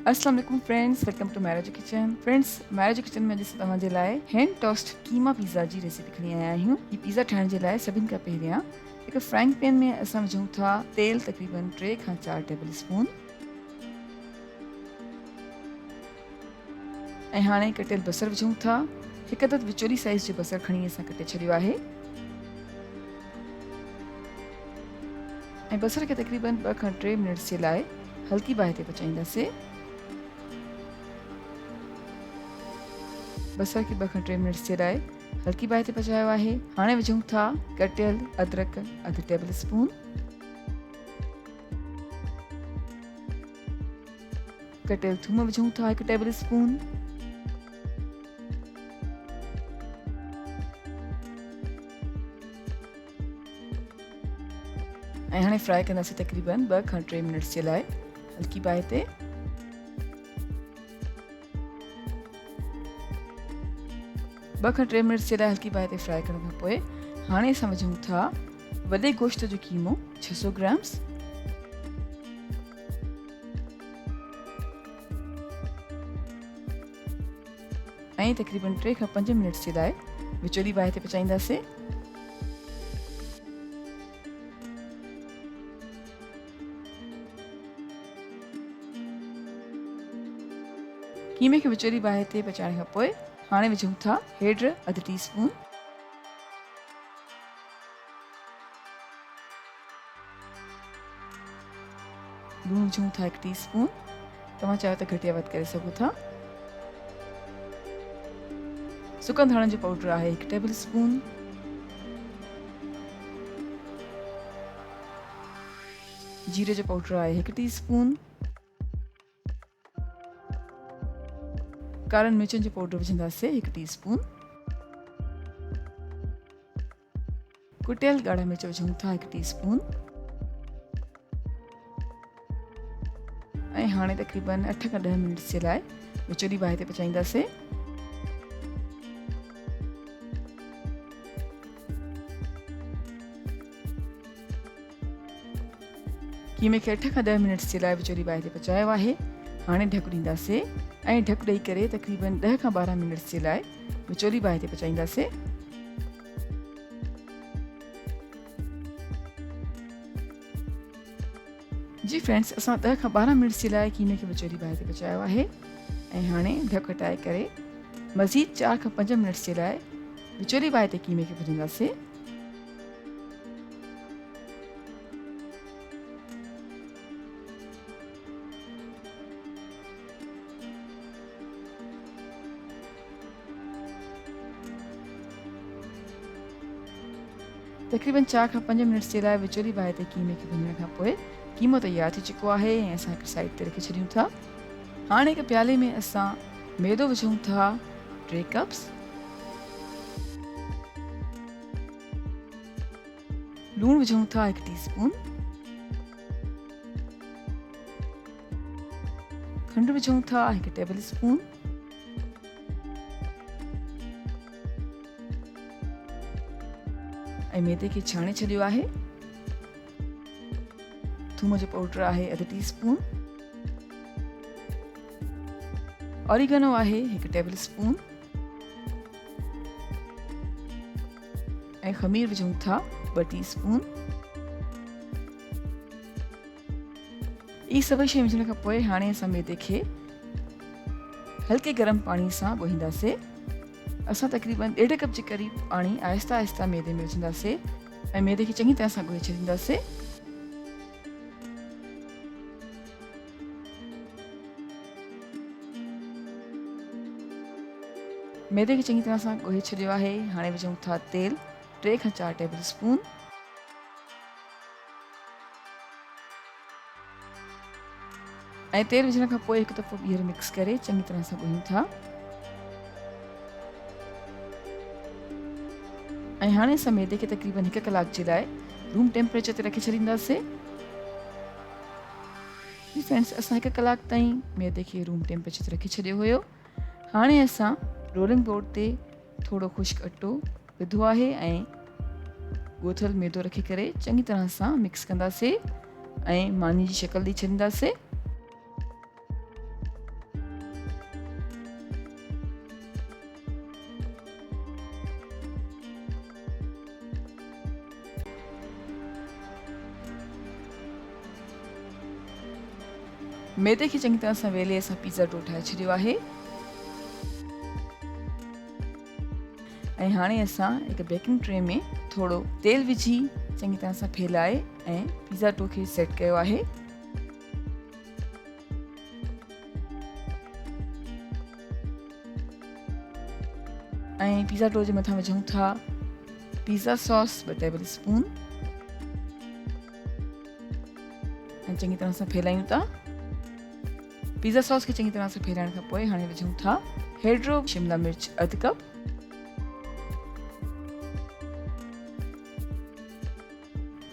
अस्सलाम वालेकुम friends, welcome to marriage kitchen. Friends, marriage kitchen में जिस तव्हां जे लाइ हैंड टोस्ट कीमा पिज़्ज़ा जी रेसिपी खणी आया आहियूं। ही पिज़्ज़ा ठाहिण जे लाइ सभिनि खां पहिरियां हिकु फ्राइंग पैन में असां विझूं था तेल तक़रीबन 3 खां 4 टेबल स्पून ऐं हाणे कटियल बसर विझूं था। हिकु अदद विचोली साइज़ जो बसर खणी असां कटे छॾियो आहे ऐं बसर खे तक़रीबन 2 खां 3 मिनट्स जे लाइ हल्की बाहि ते पचाईंदासीं। बसर खे 2 खां 3 मिनट्स जे लाइ हल्की बाहि ते पचायो आहे। हाणे विझूं था कटियल अदरक अधु टेबल स्पून, कटियल थूम विझूं था 1 टेबल स्पून, ऐं हाणे फ्राई कंदासीं तक़रीबन 2 खां 3 मिनट्स जे लाइ हल्की बाहि ते। 2 खां 3 मिनट्स जे लाइ हल्की बाहि ते फ्राई करण खां पोइ हाणे असां विझूं था वॾे गोश्त जो कीमो 600 ग्राम्स, ऐं तक़रीबन 3 खां 5 मिनट्स जे लाइ विचोली बाहि ते पचाईंदासीं। कीमे खे विचोली बाहि ते पचाइण खां पोइ हाणे विझूं था हेड अधु टी स्पून, लूण विझूं था 1 टी स्पून, तव्हां चाहियो त घटि या वधि करे सघो था। सुकनि धाणनि जो पाउडर आहे 1 टेबल स्पून, जीरे जो पाउडर आहे 1 टी स्पून, कारनि मिर्चनि जो पाउडर विझंदासीं 1 टी स्पून, कुटियल ॻाढ़ा मिर्च विझूं था 1 टी स्पून, ऐं हाणे तक़रीबन 8 खां 10 मिनट्स जे लाइ विचोली बाहि ते पचाईंदासीं। कीमे खे 8 खां 10 मिनट्स जे लाइ विचोली बाहि ते पचायो आहे। हाणे ढकु ॾींदासीं ऐं ढकु ॾेई करे तक़रीबन 10 खां 12 मिनट्स जे लाइ विचोली बाहि ते पचाईंदासीं। जी फ्रेंड्स, असां 10 खां 12 मिनट्स जे लाइ कीमे खे विचोली बाहि ते पचायो आहे ऐं हाणे ढकु हटाए करे मज़ीद 4 खां 5 मिनट्स जे लाइ विचोली बाहि ते कीमे खे भुञंदासीं। तक़रीबन 4 खां 5 मिनट्स जे लाइ विचोली बाहि ते कीमे खे भुञण खां पोइ कीमो तयारु थी चुको आहे ऐं असां हिकु साइड ते रखी छॾियूं था। हाणे हिकु प्याले में असां मैदो विझूं था 3 कप्स, लूण विझूं था 1 टी स्पून, खंड विझूं था 1 टेबल स्पून, ऐं मैदे खे छाणे छॾियो आहे। थूम जो पाउडर आहे अधु टी स्पून, ऑरिगेनो आहे 1 टेबल स्पून, ऐं खमीर विझूं था 2 टी स्पून। ई सभई शइ विझण खां पोइ हाणे असां मैदे खे हल्के गरम पाणी सां ॻोहींदासीं। असां तक़रीबन 1.5 कप जे क़रीब पाणी आहिस्ता आहिस्ता मैदे में विझंदासीं ऐं मैदे खे चङी तरह सां ॻोहे छॾींदासीं। मैदे खे चङी तरह सां ॻोहे छॾियो आहे। हाणे विझूं था तेल 3 खां 4 टेबल स्पून, ऐं तेल विझण खां पोइ हिकु दफ़ो ॿीहर मिक्स करे चङी तरह सां ॻोहियूं था। ऐं हाणे असां मैदे खे तक़रीबन 1 कलाक जे लाइ रूम टेम्परेचर ते रखी छॾींदासीं। फ्रेंड्स, असां 1 कलाक ताईं मैदे खे रूम टेम्परेचर ते रखी छॾियो हुयो। हाणे असां रोलिंग बोर्ड ते थोरो ख़ुश्क अटो विधो आहे ऐं ॻोथल मैदो रखी करे चङी तरह सां मिक्स कंदासीं ऐं मानी जी शक्ल ॾेई छॾींदासीं। मैदे खे चङी तरह सां वेले असां पिज़्ज़ा डो ठाहे छॾियो आहे ऐं हाणे असां हिकु बेकिंग ट्रे में थोरो तेल विझी चङी तरह सां फैलाए ऐं पिज़्ज़ा डो खे सेट कयो आहे। ऐं पिज़्ज़ा डो जे मथां विझूं था पिज़्ज़ा सॉस 2 टेबल स्पून ऐं चङी तरह सां फैलायूं था। पिज़्ज़ा सॉस खे चङी तरह सां फैलाइण खां पोइ हाणे विझूं था हेड्रो शिमला मिर्च 1/2 कप,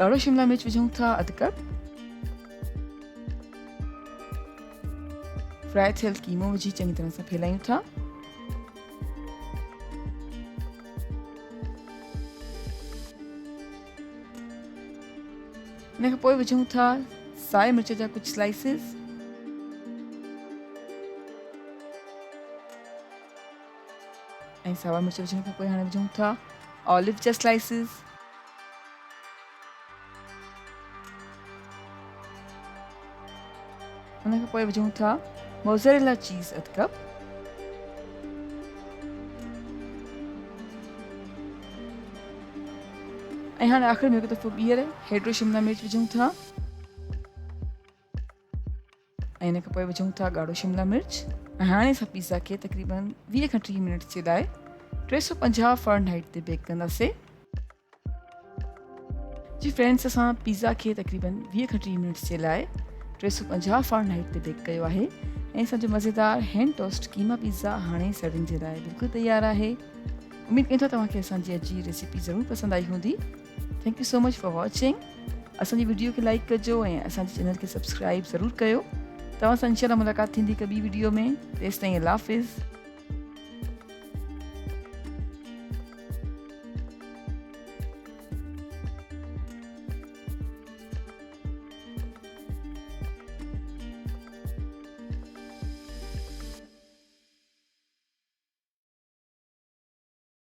ॻाढ़ो शिमला मिर्च विझूं था 1/2 कप, फ्राई थियल कीमो विझी चङी तरह सां फैलायूं था। इन खां पोइ विझूं था साए मिर्च जा कुझु स्लाइसिस, ऐं सावा मिर्च विझण खां पोइ हाणे विझूं था ऑलिव जा स्लाइसिस, उन खां पोइ विझूं था मोज़रेला चीज़ 1/2 कप, ऐं हाणे आख़िर में हिकु दफ़ो ॿीहर हेड्रो शिमला मिर्च विझूं था ऐं इन खां पोइ विझूं था ॻाढ़ो शिमला मिर्च। ऐं हाणे असां पिज़्ज़ा खे तक़रीबन 20 खां 30 मिनट जे लाइ 350 फ़ारेनहाइट ते बेक कंदासीं। जी फ्रेंड्स, असां पिज़्ज़ा खे तक़रीबन 20 खां 30 मिनट जे लाइ 350 फ़ारेनहाइट ते बेक कयो आहे ऐं असांजो मज़ेदार हैंड टोस्ट कीमा पिज़्ज़ा हाणे सर्विंग जे लाइ बिल्कुलु तयारु आहे। उमेद कयूं था तव्हांखे असांजी अॼु जी रेसिपी ज़रूरु पसंदि आई हूंदी। Thank you so much for watching. असांजी वीडियो खे लाइक कजो ऐं असांजे चैनल खे सब्सक्राइब ज़रूरु कयो। तव्हां सां इंशाल्लाह मुलाक़ात थींदी हिकु ॿी वीडियो में। तेसिताईं अल्लाह हाफ़िज़।